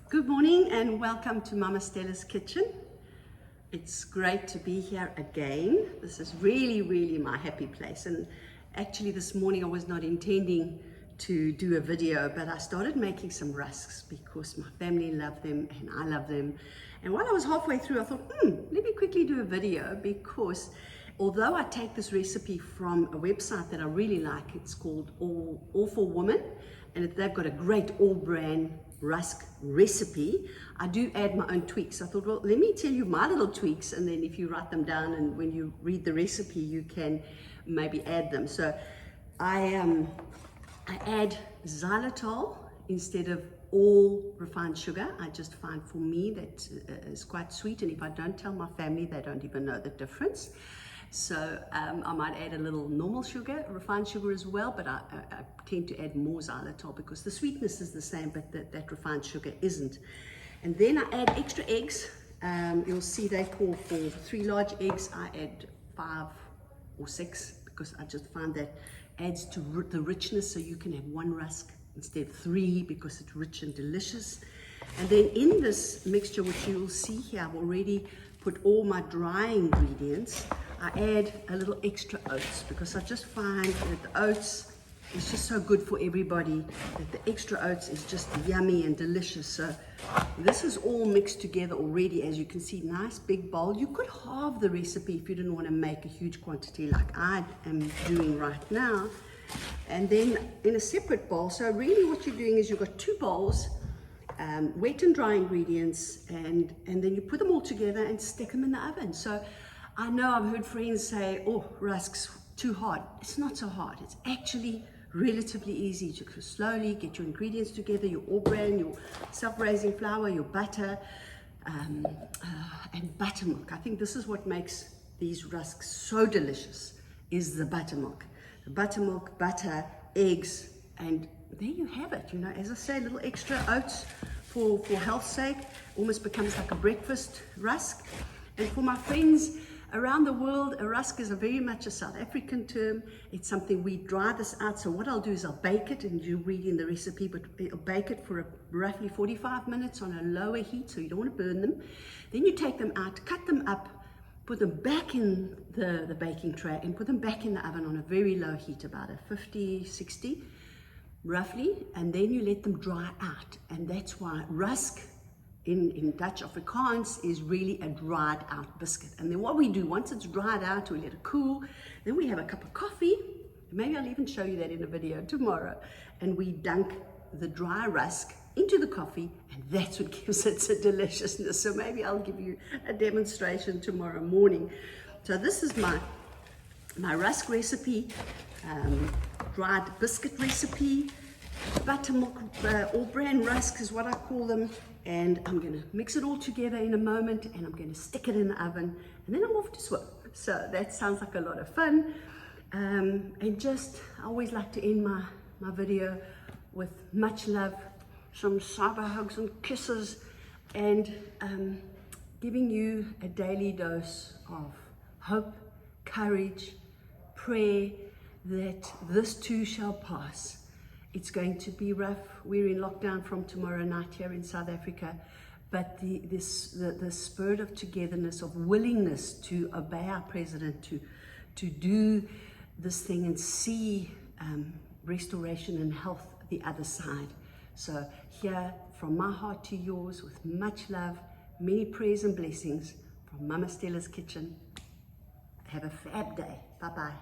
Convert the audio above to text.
Good morning and welcome to Mama Stella's kitchen. It's great to be here again. This is really my happy place, and actually this morning I was not intending to do a video, but I started making some rusks because my family love them and I love them. And while I was halfway through I thought, let me quickly do a video, because although I take this recipe from a website that I really like, it's called All for Women, and they've got a great AllBran rusk recipe. I do add my own tweaks. I thought, well, let me tell you my little tweaks, and then if you write them down and when you read the recipe you can maybe add them. So I add xylitol instead of all refined sugar. I just find for me that is quite sweet, and if I don't tell my family they don't even know the difference. So I might add a little normal sugar, refined sugar as well, but I tend to add more xylitol because the sweetness is the same, but that refined sugar isn't. And then I add extra eggs. You'll see they call for 3 large eggs. I add 5 or 6 because I just find that adds to the richness, so you can have 1 rusk instead of 3 because it's rich and delicious. And then in this mixture, which you'll see here, I've already put all my dry ingredients. I add a little extra oats because I just find that the oats is just so good for everybody, that the extra oats is just yummy and delicious. So this is all mixed together already, as you can see, nice big bowl. You could halve the recipe if you didn't want to make a huge quantity like I am doing right now. And then in a separate bowl, so really what you're doing is you've got 2 bowls, wet and dry ingredients, and then you put them all together and stick them in the oven. So I know I've heard friends say, oh, rusks too hard. It's not so hard. It's actually relatively easy. You just slowly get your ingredients together, your AllBran, your self-raising flour, your butter, and buttermilk. I think this is what makes these rusks so delicious, is the buttermilk. The buttermilk, butter, eggs, and there you have it. You know, as I say, a little extra oats for health's sake. Almost becomes like a breakfast rusk. And for my friends around the world, a rusk is very much a South African term. It's something we dry this out. So what I'll do is I'll bake it, and you read in the recipe, but I'll bake it for roughly 45 minutes on a lower heat, so you don't want to burn them. Then you take them out, cut them up, put them back in the baking tray, and put them back in the oven on a very low heat, about a 50, 60 roughly, and then you let them dry out. And that's why rusk in Dutch Afrikaans is really a dried out biscuit. And then what we do, once it's dried out, we let it cool, then we have a cup of coffee. Maybe I'll even show you that in a video tomorrow. And we dunk the dry rusk into the coffee, and that's what gives it a deliciousness. So maybe I'll give you a demonstration tomorrow morning. So this is my rusk recipe, dried biscuit recipe, buttermilk, AllBran rusk is what I call them. And I'm going to mix it all together in a moment, and I'm going to stick it in the oven, and then I'm off to swim. So that sounds like a lot of fun. And just, I always like to end my video with much love, some cyber hugs and kisses, and giving you a daily dose of hope, courage, prayer that this too shall pass. It's going to be rough. We're in lockdown from tomorrow night here in South Africa, but the spirit of togetherness, of willingness to obey our president, to do this thing and see restoration and health the other side. So here, from my heart to yours, with much love, many prayers and blessings from Mama Stella's kitchen. Have a fab day. Bye-bye.